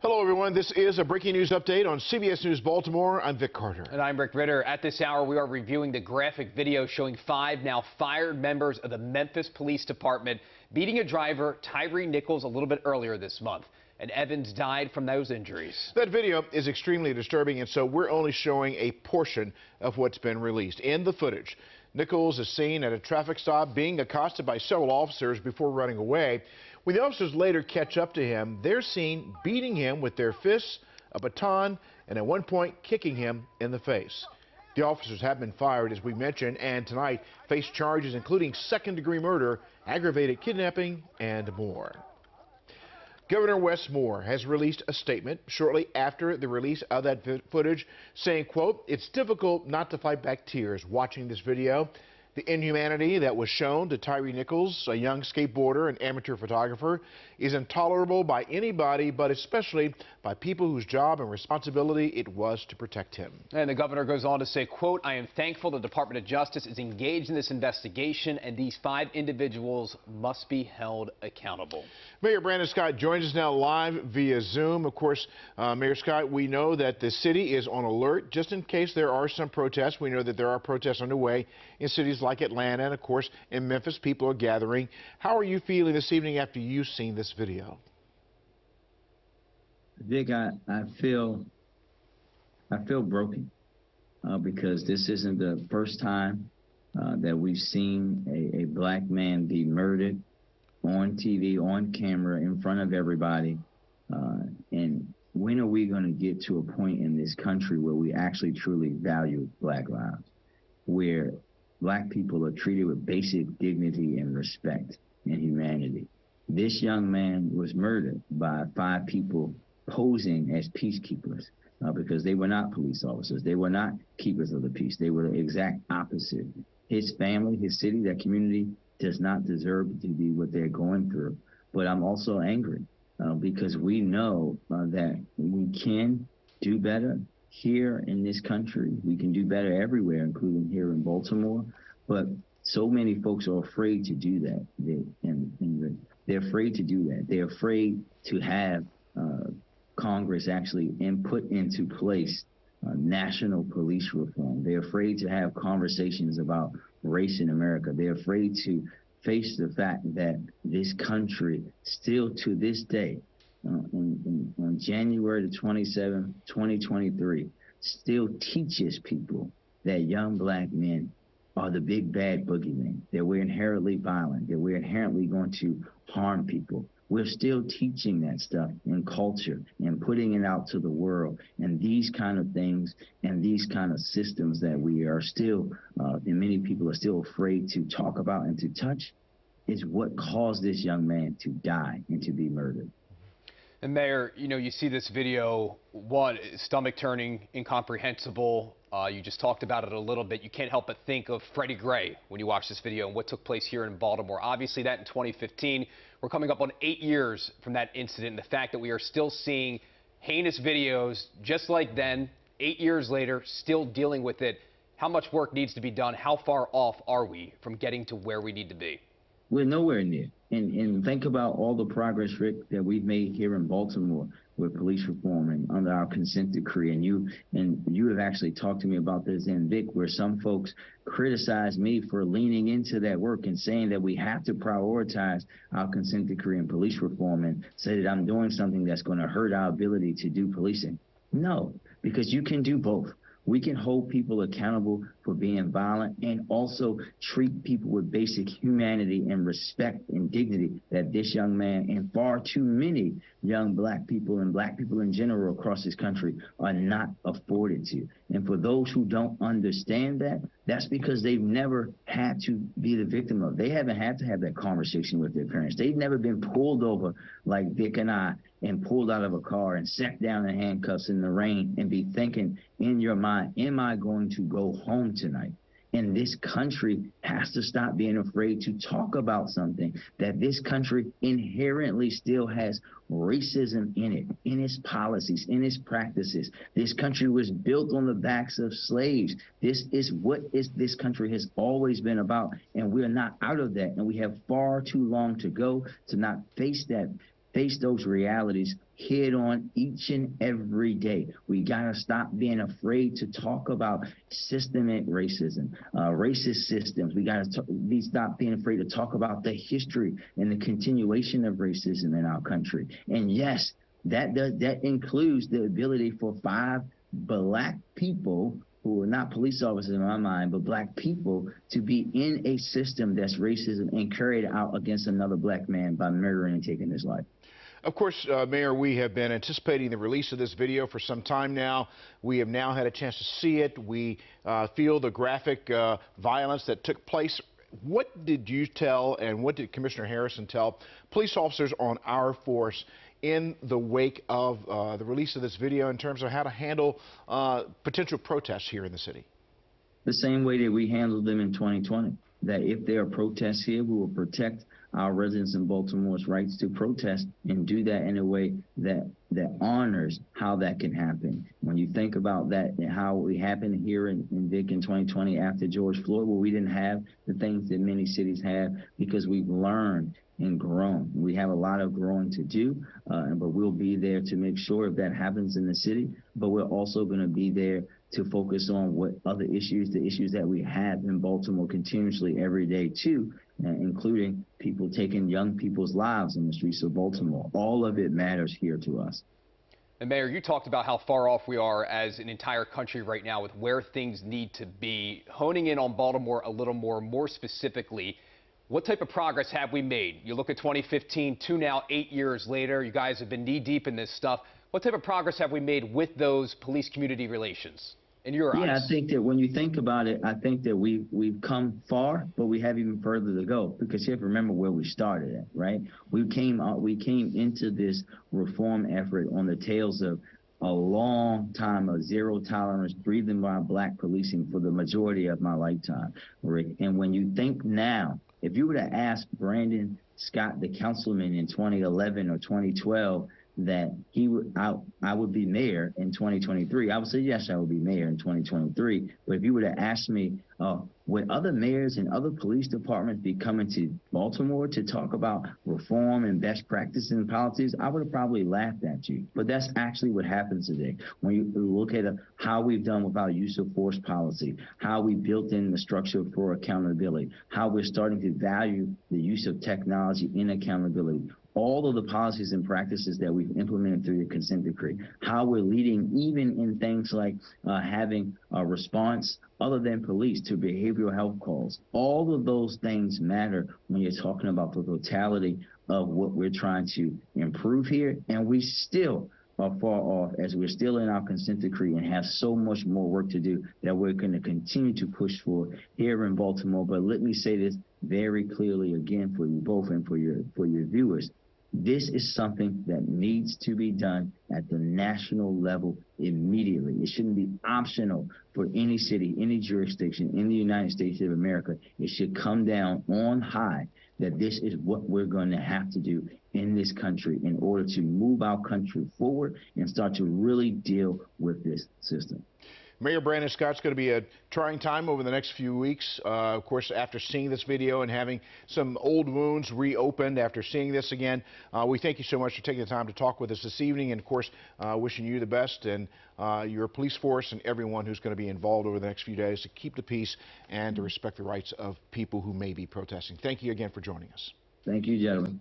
Hello, everyone. This is a breaking news update on CBS News Baltimore. I'm Vic Carter. And I'm Rick Ritter. At this hour, we are reviewing the graphic video showing 5 now fired members of the Memphis Police Department beating a driver, Tyre Nichols, a little bit earlier this month. And Evans died from those injuries. That video is extremely disturbing, and so we're only showing a portion of what's been released. In the footage, Nichols is seen at a traffic stop being accosted by several officers before running away. When the officers later catch up to him, they're seen beating him with their fists, a baton, and at one point kicking him in the face. The officers have been fired, as we mentioned, and tonight face charges including second-degree murder, aggravated kidnapping, and more. Governor Wes Moore has released a statement shortly after the release of that footage saying, quote, "It's difficult not to fight back tears watching this video. The inhumanity that was shown to Tyre Nichols, a young skateboarder and amateur photographer, is intolerable by anybody, but especially by people whose job and responsibility it was to protect him." And the governor goes on to say, quote, "I am thankful the Department of Justice is engaged in this investigation, and these 5 individuals must be held accountable." Mayor Brandon Scott joins us now live via Zoom. Of course, Mayor Scott, we know that the city is on alert just in case there are some protests. We know that there are protests underway in cities like Atlanta, and of course in Memphis people are gathering. How are you feeling this evening after you've seen this video? Vic, I feel broken because this isn't the first time that we've seen a black man be murdered on TV, on camera, in front of everybody. And when are we going to get to a point in this country where we actually truly value black lives, where black people are treated with basic dignity and respect and humanity? This young man was murdered by 5 people posing as peacekeepers because they were not police officers. They were not keepers of the peace. They were the exact opposite. His family, his city, that community does not deserve to be what they're going through. But I'm also angry because we know that we can do better here in this country. We can do better everywhere, including here in Baltimore. But so many folks are afraid to do that. They're afraid to do that. They're afraid to have Congress actually put into place national police reform. They're afraid to have conversations about race in America. They're afraid to face the fact that this country still to this day, on January the 27th, 2023, still teaches people that young black men are the big bad boogeyman, that we're inherently violent, that we're inherently going to harm people. We're still teaching that stuff in culture and putting it out to the world. And these kind of things and these kind of systems that we are still, and many people are still afraid to talk about and to touch, is what caused this young man to die and to be murdered. And Mayor, you know, you see this video, one, stomach turning, incomprehensible. You just talked about it a little bit. You can't help but think of Freddie Gray when you watch this video and what took place here in Baltimore. Obviously that in 2015, we're coming up on 8 years from that incident. The fact that we are still seeing heinous videos just like then, 8 years later, still dealing with it. How much work needs to be done? How far off are we from getting to where we need to be? We're nowhere near. And think about all the progress, Rick, that we've made here in Baltimore with police reform and under our consent decree. And you have actually talked to me about this in Vic, where some folks criticize me for leaning into that work and saying that we have to prioritize our consent decree and police reform, and say that I'm doing something that's going to hurt our ability to do policing. No, because you can do both. We can hold people accountable for being violent and also treat people with basic humanity and respect and dignity that this young man and far too many young black people and black people in general across this country are not afforded to. And for those who don't understand that, that's because they've never had to be the victim of. They haven't had to have that conversation with their parents. They've never been pulled over like Vic and I and pulled out of a car and sat down in handcuffs in the rain and be thinking in your mind, am I going to go home tonight? And this country has to stop being afraid to talk about something that this country inherently still has racism in it, in its policies, in its practices. This country was built on the backs of slaves. This is what this country has always been about, and we're not out of that. And we have far too long to go to not face those realities head on each and every day. We got to stop being afraid to talk about systemic racism, racist systems. We got to stop being afraid to talk about the history and the continuation of racism in our country. And yes, that includes the ability for 5 black people who are not police officers in my mind, but black people, to be in a system that's racism and carried out against another black man by murdering and taking his life. Of course, Mayor, we have been anticipating the release of this video for some time now. We have now had a chance to see it. We feel the graphic violence that took place. What did you tell and what did Commissioner Harrison tell police officers on our force in the wake of the release of this video in terms of how to handle potential protests here in the city? The same way that we handled them in 2020, that if there are protests here, we will protect our residents in Baltimore's rights to protest and do that in a way that honors how that can happen. When you think about that and how it happened here in Vic in 2020 after George Floyd, well, we didn't have the things that many cities have because we've learned and grown. We have a lot of growing to do, but we'll be there to make sure if that happens in the city, but we're also going to be there to focus on what other issues, the issues that we have in Baltimore continuously every day too, including people taking young people's lives in the streets of Baltimore. All of it matters here to us. And Mayor, you talked about how far off we are as an entire country right now with where things need to be. Honing in on Baltimore a little more specifically, what type of progress have we made? You look at 2015 to now 8 years later, you guys have been knee deep in this stuff. What type of progress have we made with those police-community relations in your eyes? Yeah, I think that when you think about it, I think that we've come far, but we have even further to go, because you have to remember where we started at, right? We came into this reform effort on the tails of a long time of zero tolerance, breathing by black policing for the majority of my lifetime, Rick. And when you think now, if you were to ask Brandon Scott, the councilman in 2011 or 2012, that I would be mayor in 2023, I would say, yes, I would be mayor in 2023. But if you were to ask me, would other mayors and other police departments be coming to Baltimore to talk about reform and best practices and policies, I would have probably laughed at you. But that's actually what happens today. When you look at how we've done with our use of force policy, how we built in the structure for accountability, how we're starting to value the use of technology in accountability, all of the policies and practices that we've implemented through the consent decree, how we're leading even in things like having a response other than police to behavioral health calls. All of those things matter when you're talking about the totality of what we're trying to improve here. And we still are far off, as we're still in our consent decree and have so much more work to do that we're going to continue to push for here in Baltimore. But let me say this very clearly again for you both and for your viewers. This is something that needs to be done at the national level immediately. It shouldn't be optional for any city, any jurisdiction in the United States of America. It should come down on high that this is what we're going to have to do in this country in order to move our country forward and start to really deal with this system. Mayor Brandon Scott's going to be a trying time over the next few weeks. Of course, after seeing this video and having some old wounds reopened after seeing this again, we thank you so much for taking the time to talk with us this evening. And, of course, wishing you the best and your police force and everyone who's going to be involved over the next few days to keep the peace and to respect the rights of people who may be protesting. Thank you again for joining us. Thank you, gentlemen.